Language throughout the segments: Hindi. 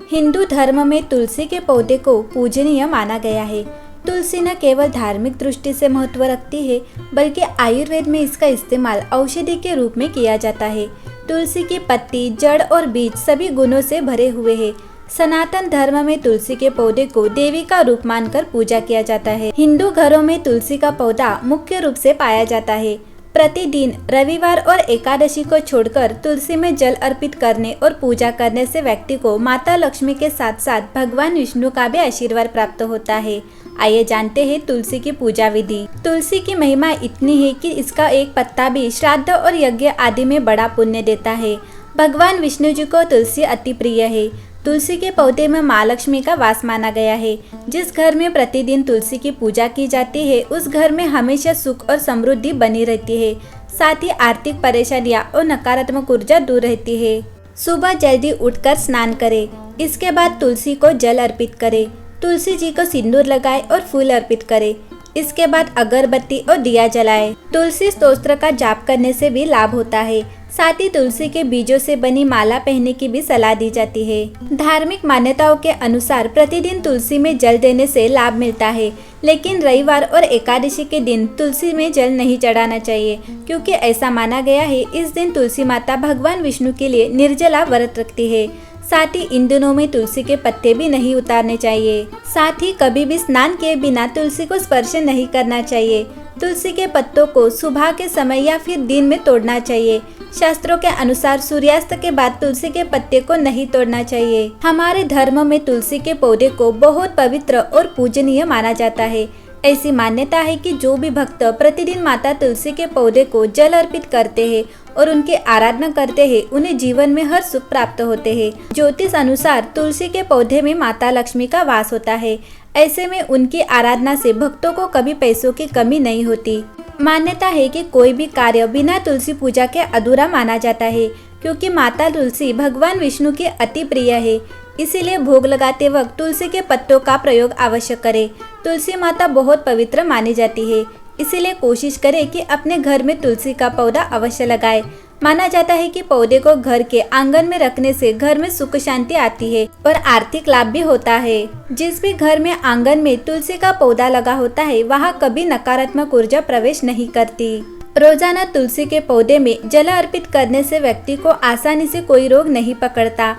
हिंदू धर्म में तुलसी के पौधे को पूजनीय माना गया है। तुलसी न केवल धार्मिक दृष्टि से महत्व रखती है, बल्कि आयुर्वेद में इसका इस्तेमाल औषधि के रूप में किया जाता है। तुलसी की पत्ती, जड़ और बीज सभी गुणों से भरे हुए हैं। सनातन धर्म में तुलसी के पौधे को देवी का रूप मानकर पूजा किया जाता है। हिंदू घरों में तुलसी का पौधा मुख्य रूप से पाया जाता है। प्रतिदिन रविवार और एकादशी को छोड़कर तुलसी में जल अर्पित करने और पूजा करने से व्यक्ति को माता लक्ष्मी के साथ साथ भगवान विष्णु का भी आशीर्वाद प्राप्त होता है। आइए जानते हैं तुलसी की पूजा विधि। तुलसी की महिमा इतनी है कि इसका एक पत्ता भी श्राद्ध और यज्ञ आदि में बड़ा पुण्य देता है। भगवान विष्णु जी को तुलसी अति प्रिय है। तुलसी के पौधे में माँ लक्ष्मी का वास माना गया है। जिस घर में प्रतिदिन तुलसी की पूजा की जाती है, उस घर में हमेशा सुख और समृद्धि बनी रहती है। साथ ही आर्थिक परेशानियां और नकारात्मक ऊर्जा दूर रहती है। सुबह जल्दी उठकर स्नान करें। इसके बाद तुलसी को जल अर्पित करें। तुलसी जी को सिंदूर लगाए और फूल अर्पित करें। इसके बाद अगरबत्ती और दिया जलाए। तुलसी स्तोत्र का जाप करने से भी लाभ होता है। साथ ही तुलसी के बीजों से बनी माला पहनने की भी सलाह दी जाती है। धार्मिक मान्यताओं के अनुसार प्रतिदिन तुलसी में जल देने से लाभ मिलता है, लेकिन रविवार और एकादशी के दिन तुलसी में जल नहीं चढ़ाना चाहिए, क्योंकि ऐसा माना गया है इस दिन तुलसी माता भगवान विष्णु के लिए निर्जला व्रत रखती है। साथ ही इन दिनों में तुलसी के पत्ते भी नहीं उतारने चाहिए। साथ ही कभी भी स्नान किए बिना तुलसी को स्पर्श नहीं करना चाहिए। तुलसी के पत्तों को सुबह के समय या फिर दिन में तोड़ना चाहिए। शास्त्रों के अनुसार सूर्यास्त के बाद तुलसी के पत्ते को नहीं तोड़ना चाहिए। हमारे धर्म में तुलसी के पौधे को बहुत पवित्र और पूजनीय माना जाता है। ऐसी मान्यता है कि जो भी भक्त प्रतिदिन माता तुलसी के पौधे को जल अर्पित करते हैं और उनकी आराधना करते हैं, उन्हें जीवन में हर सुख प्राप्त होते हैं। ज्योतिष अनुसार तुलसी के पौधे में माता लक्ष्मी का वास होता है। ऐसे में उनकी आराधना से भक्तों को कभी पैसों की कमी नहीं होती। मान्यता है कि कोई भी कार्य बिना तुलसी पूजा के अधूरा माना जाता है, क्योंकि माता तुलसी भगवान विष्णु की अति प्रिय है। इसीलिए भोग लगाते वक्त तुलसी के पत्तों का प्रयोग अवश्य करें। तुलसी माता बहुत पवित्र मानी जाती है, इसीलिए कोशिश करें कि अपने घर में तुलसी का पौधा अवश्य लगाएं। माना जाता है कि पौधे को घर के आंगन में रखने से घर में सुख शांति आती है और आर्थिक लाभ भी होता है। जिस भी घर में आंगन में तुलसी का पौधा लगा होता है, वहाँ कभी नकारात्मक ऊर्जा प्रवेश नहीं करती। रोजाना तुलसी के पौधे में जल अर्पित करने से व्यक्ति को आसानी से कोई रोग नहीं पकड़ता।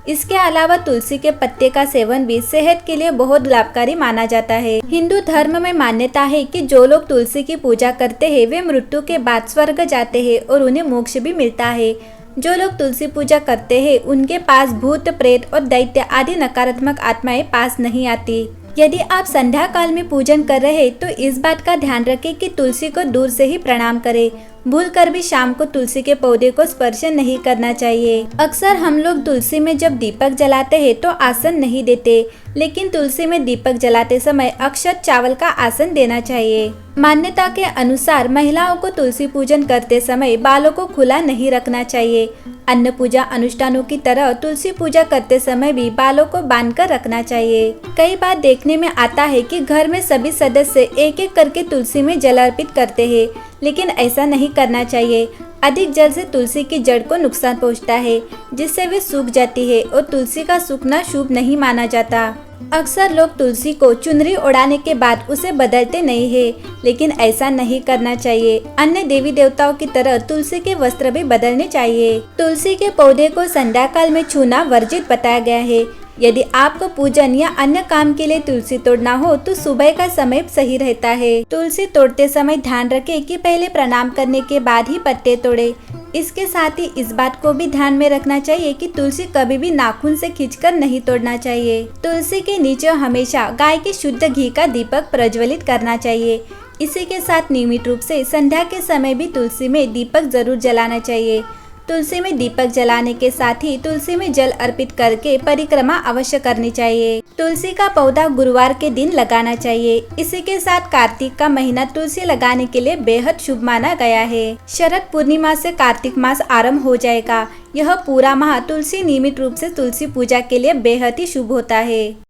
इसके अलावा तुलसी के पत्ते का सेवन भी सेहत के लिए बहुत लाभकारी माना जाता है। हिंदू धर्म में मान्यता है कि जो लोग तुलसी की पूजा करते हैं, वे मृत्यु के बाद स्वर्ग जाते हैं और उन्हें मोक्ष भी मिलता है। जो लोग तुलसी पूजा करते हैं, उनके पास भूत, प्रेत और दैत्य आदि नकारात्मक आत्माएं पास नहीं आती। यदि आप संध्या काल में पूजन कर रहे हैं, तो इस बात का ध्यान रखें कि तुलसी को दूर से ही प्रणाम करें। भूलकर भी शाम को तुलसी के पौधे को स्पर्श नहीं करना चाहिए। अक्सर हम लोग तुलसी में जब दीपक जलाते हैं तो आसन नहीं देते, लेकिन तुलसी में दीपक जलाते समय अक्षत चावल का आसन देना चाहिए। मान्यता के अनुसार महिलाओं को तुलसी पूजन करते समय बालों को खुला नहीं रखना चाहिए। अन्न पूजा अनुष्ठानों की तरह तुलसी पूजा करते समय भी बालों को बांधकर रखना चाहिए। कई बार देखने में आता है कि घर में सभी सदस्य एक एक करके तुलसी में जल अर्पित करते हैं, लेकिन ऐसा नहीं करना चाहिए। अधिक जल से तुलसी की जड़ को नुकसान पहुंचता है, जिससे वे सूख जाती है और तुलसी का सूखना शुभ नहीं माना जाता। अक्सर लोग तुलसी को चुनरी ओढ़ाने के बाद उसे बदलते नहीं है, लेकिन ऐसा नहीं करना चाहिए। अन्य देवी देवताओं की तरह तुलसी के वस्त्र भी बदलने चाहिए। तुलसी के पौधे को संध्या काल में छूना वर्जित बताया गया है। यदि आपको पूजन या अन्य काम के लिए तुलसी तोड़ना हो, तो सुबह का समय सही रहता है। तुलसी तोड़ते समय ध्यान रखें कि पहले प्रणाम करने के बाद ही पत्ते तोड़े। इसके साथ ही इस बात को भी ध्यान में रखना चाहिए कि तुलसी कभी भी नाखून से खींचकर नहीं तोड़ना चाहिए। तुलसी के नीचे हमेशा गाय के शुद्ध घी का दीपक प्रज्वलित करना चाहिए। इसी के साथ नियमित रूप से संध्या के समय भी तुलसी में दीपक जरूर जलाना चाहिए। तुलसी में दीपक जलाने के साथ ही तुलसी में जल अर्पित करके परिक्रमा अवश्य करनी चाहिए। तुलसी का पौधा गुरुवार के दिन लगाना चाहिए। इसी के साथ कार्तिक का महीना तुलसी लगाने के लिए बेहद शुभ माना गया है। शरद पूर्णिमा से कार्तिक मास आरंभ हो जाएगा। यह पूरा माह तुलसी नियमित रूप से तुलसी पूजा के लिए बेहद ही शुभ होता है।